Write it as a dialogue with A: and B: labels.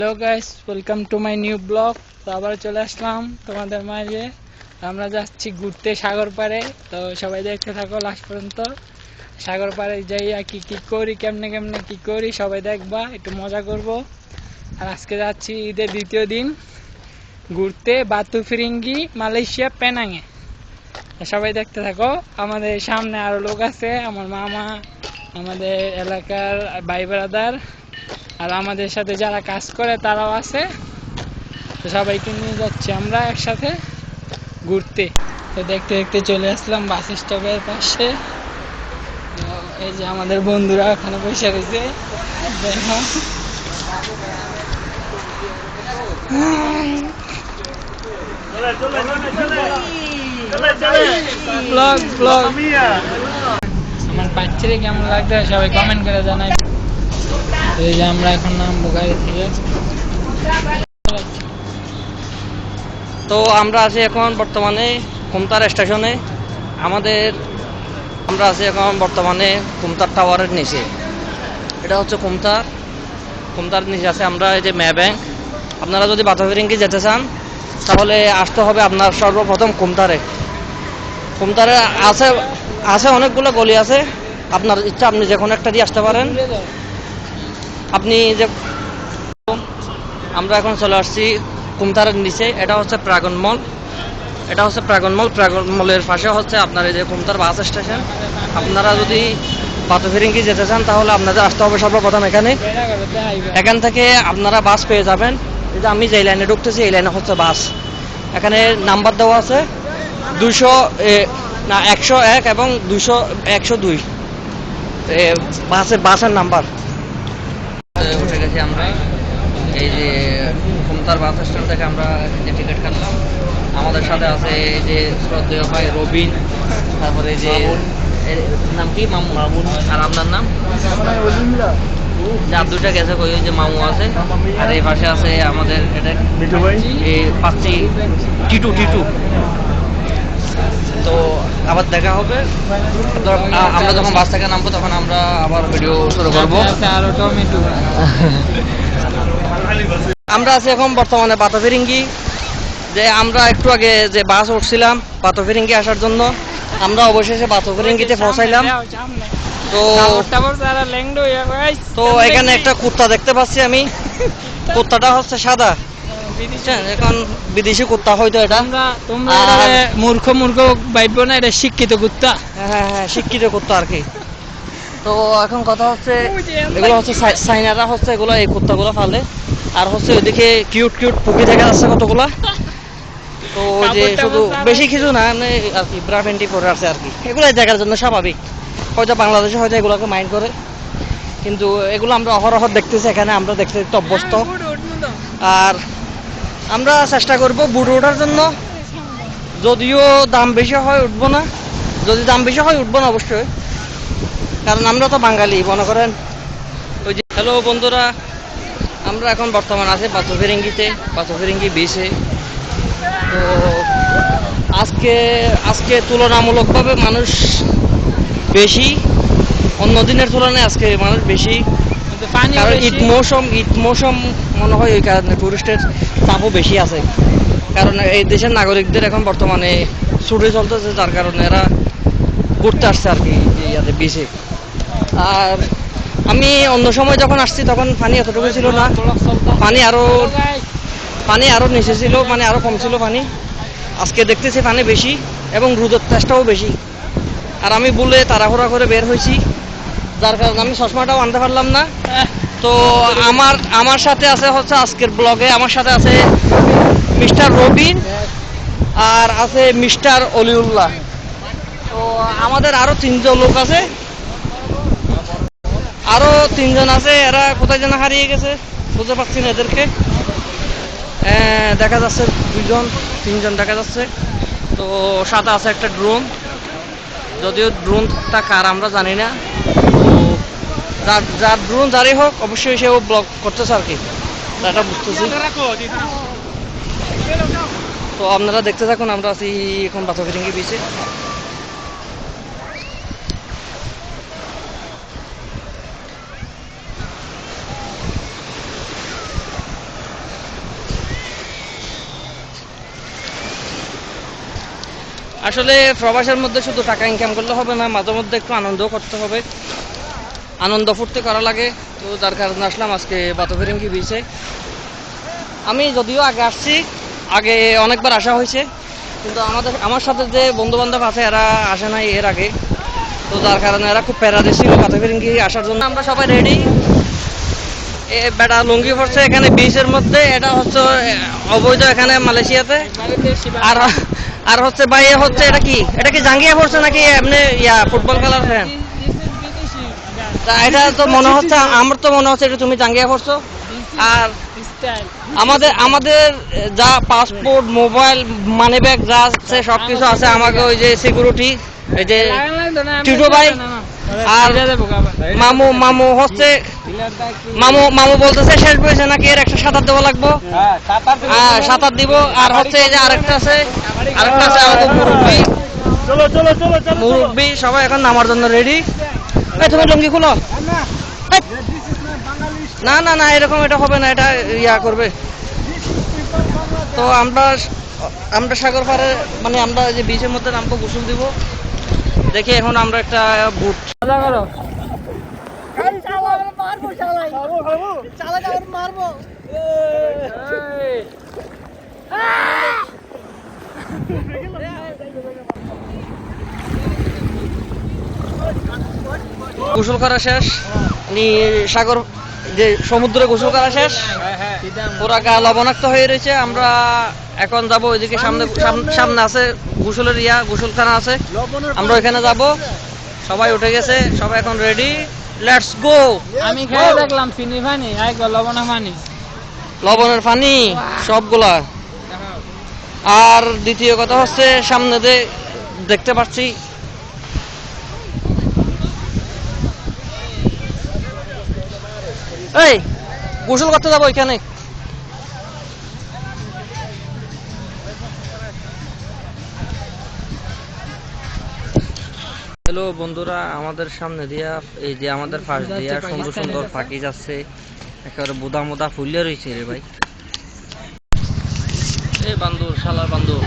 A: Hello guys, welcome to my new blog. তো আবার চলে আসলাম তোমাদের মাঝে। আমরা যাচ্ছি ঘুরতে সাগর পাড়ে। তো সবাই দেখতে থাকো লাস্ট পর্যন্ত। সাগর পাড়ে যাইয়া কি কি করি, কেমনে কেমনে কি করি সবাই দেখবা, একটু মজা করব। আর আজকে যাচ্ছি ঈদের দ্বিতীয় দিন ঘুরতে বাতু ফিরিঙ্গি, মালয়েশিয়া, পেনাংয়ে। সবাই দেখতে থাকো। আমাদের সামনে আরো লোক আছে, আমার মামা, আমাদের এলাকার ভাই ব্রাদার, আর আমাদের সাথে যারা কাজ করে তারাও আছে। তো সবাইকে নিয়ে যাচ্ছি আমরা একসাথে ঘুরতে। তো দেখতে দেখতে চলে আসলাম বাস স্টপের পাশে। এই যে আমাদের বন্ধুরা ওখানে বসে রয়েছে। আমার বাচ্চারে কেমন লাগবে সবাই কমেন্ট করে জানাই। এই যে আমরা এখন নামবো গাড়ি থেকে।
B: তো আমরা আছি এখন বর্তমানে কুমতার স্টেশনে। আমরা আছি এখন বর্তমানে কুমতার টাওয়ারের নিচে। এটা হচ্ছে কুমতার নিচে আছে আমরা এই যে ম্যা ব্যাংক। আপনারা যদি বাতাফিরিঙ্গি যেতে চান তাহলে আসতে হবে আপনার সর্বপ্রথম কুমতারে আছে আছে অনেকগুলো গলি আছে। আপনার ইচ্ছা আপনি যে কোনো একটা দিয়ে আসতে পারেন। আপনি যে আমরা এখন চলে আসছি কুমতারের নিচে। এটা হচ্ছে প্রাগন মলের পাশে হচ্ছে আপনার এই যে কুমতার বাস স্টেশন। আপনারা যদি বাতফিরিঙ্গি যেতে চান তাহলে আপনাদের আসতে হবে সর্বপ্রথম এখান থেকে আপনারা বাস পেয়ে যাবেন। এই যে আমি যে লাইনে ঢুকতেছি এই লাইনে হচ্ছে বাস। এখানে নাম্বার দেওয়া আছে 101 এবং 102 বাসের নাম্বার। উঠে গেছি আমরা এই যে কুমতার বাস স্ট্যান্ড থেকে আমরা যে টিকিট কাটলাম। আমাদের সাথে আছে এই যে শ্রদ্ধেয় ভাই রবিন, তারপরে এই যে নাম কি মামুন, আর আপনার নাম যে দুইটা গেছে কই, ওই যে মামু আছে। আর এই পাশে আছে আমাদের এটা এই পাচ্ছি টিটু। তো আবার দেখা হবে আমরা যখন বাস থেকে নামবো, তখন আমরা আবার ভিডিও শুরু করবো। আমরা আছি এখন বর্তমানে বাতাফিরিঙ্গি। যে আমরা একটু আগে যে বাস উঠছিলাম বাতাফিরিঙ্গি আসার জন্য, আমরা অবশেষে বাতাফিরিঙ্গিতে পৌঁছাইলাম। তো এখানে একটা কুত্তা দেখতে পাচ্ছি আমি। কুত্তাটা হচ্ছে সাদা, এখন বিদেশি কুত্তা হয়তো এটা।
A: মূর্খ ভাইব না, এটা শিক্ষিত কুত্তা।
B: হ্যাঁ, শিক্ষিত কুত্তা আর কি। তো এখন কথা হচ্ছে এগুলো হচ্ছে চাইনারা হচ্ছে এগুলো এই কুত্তাগুলো ফালে। আর হচ্ছে ওইদিকে কিউট পুকি দেখা যাচ্ছে কতগুলা। তো ওই যে শুধু বেশি কিছু না আর কি, ব্রা প্যান্টি পরে আছে আর কি। এগুলো দেখার জন্য স্বাভাবিক। হয়তো বাংলাদেশে হয়তো এগুলোকে মাইন্ড করে, কিন্তু এগুলো আমরা অহরহ দেখতেছি এখানে, আমরা দেখতে অভ্যস্ত। আর আমরা চেষ্টা করব বুট ওঠার জন্য। যদিও দাম বেশি হয় উঠবো না, যদি দাম বেশি হয় উঠবো না অবশ্যই, কারণ আমরা তো বাঙালি মনে করেন। ওই যে হ্যালো বন্ধুরা, আমরা এখন বর্তমান আছি বাতফিরিঙ্গি বিচে। তো আজকে তুলনামূলকভাবে মানুষ বেশি, অন্য দিনের তুলনায় আজকে মানুষ বেশি। কারণ ঈদ মৌসুম মনে হয়, ওই কারণে টুরিস্টের চাপও বেশি আছে। কারণ এই দেশের নাগরিকদের এখন বর্তমানে ছুটি চলতেছে, যার কারণে এরা ঘুরতে আসছে আর কি ইয়াতে বিচে। আর আমি অন্য সময় যখন আসছি তখন পানি এতটুকু ছিল না, পানি আরো নিচে ছিল, মানে আরো কম ছিল পানি। আজকে দেখতেছি পানি বেশি এবং রোদের তেজটাও বেশি। আর আমি বলে তাড়াহুড়া করে বের হয়েছি, যার কারণে আমি চশমাটাও আনতে পারলাম না। তো আমার সাথে আছে হচ্ছে আজকের ব্লগে আমার সাথে আছে মিস্টার রবিন আর আছে মিস্টার অলিউল্লাহ। তো আমাদের আরো 3জন লোক আছে, এরা কোথায় যেন হারিয়ে গেছে, বুঝতে পারছি না এদেরকে। দেখা যাচ্ছে 3জন দেখা যাচ্ছে। তো সাথে আছে একটা ড্রোন, যদিও ড্রোনটা কার আমরা জানি না। তো যার ড্রোন যারই হোক, অবশ্যই সেও ব্লগ করতেছে আর কি, এটা বুঝতেছি। তো আপনারা দেখতে থাকুন, আমরা আছি এখন বাতাফিরিঙ্গি বিচে। আসলে প্রবাসের মধ্যে শুধু টাকা ইনকাম করলে হবে না, মাঝে মধ্যে একটু আনন্দও করতে হবে, আনন্দ ফুর্তি করা লাগে। তো যার কারণে আসলাম আজকে বাতাফিরিঙ্গি বিচে। আমি যদিও আগে আসছি, আগে অনেকবার আসা হয়েছে, কিন্তু আমার সাথে যে বন্ধু বান্ধব আছে এরা আসে নাই এর আগে। তো যার কারণে এরা খুব প্যারা দিচ্ছিল বাতাফিরিঙ্গি আসার জন্য। আমরা সবাই রেডি। বেটা লুঙ্গি পড়ছে এখানে বিচের মধ্যে, এটা হচ্ছে অবৈধ এখানে মালয়েশিয়াতে। আর আর হচ্ছে ভাই হচ্ছে এটা কি জাঙ্গিয়া পড়ছে নাকি এমনি ফুটবল খেলার ফ্যান? তা এটা তো মনে হচ্ছে, আমার তো মনে হচ্ছে এটা তুমি জাঙ্গিয়া পড়ছো। আর আমাদের যা পাসপোর্ট, মোবাইল, মানি ব্যাগ যা আছে সবকিছু আছে আমাকে ওই যে সিকিউরিটি, এই যে টিটো ভাই আর মামু হচ্ছে মামু বলতেছে শেষ বয়সে নাকি এর একটা 7 দেওয়া লাগবো। হ্যাঁ 7 দিব। আর হচ্ছে এই যে আরেকটা আছে আমাদের মুরব্বী সবাই এখন নামার জন্য রেডি। তুমি লুঙ্গি খুলো। না না না, এরকম এটা হবে না, এটা করবে। তো আমরা সাগর পাড়ে মানে আমরা যে বিচের মধ্যে নামবো, গোসল দিব। দেখি এখন আমরা একটা বুট গোসল করা শেষ, সাগর যে সমুদ্রে গোসল করা শেষ, পুরা গা লবণাক্ত হয়ে রয়েছে। আমরা এখন যাব ওইদিকে, সামনে আছে গোসলের গোসলখানা আছে, আমরা ওইখানে যাব। সবাই উঠে গেছে, সবাই এখন রেডি, লেটস গো।
A: আমি খেয়ে দেখলাম চিনি পানি, লবণের পানি,
B: লবণের পানি সবগুলা। আর দ্বিতীয় কথা হচ্ছে সামনে দেখতে পাচ্ছি এই গোসল করতে যাবো এখানে। হ্যালো বন্ধুরা, আমাদের সামনে দিয়া এই যে আমাদের পাশ দিয়া সুন্দর সুন্দর পাখি যাচ্ছে, একেবারে বোদা মোদা ফুলিয়ে রয়েছে রে ভাই। এই বান্দর, শালার বান্দর।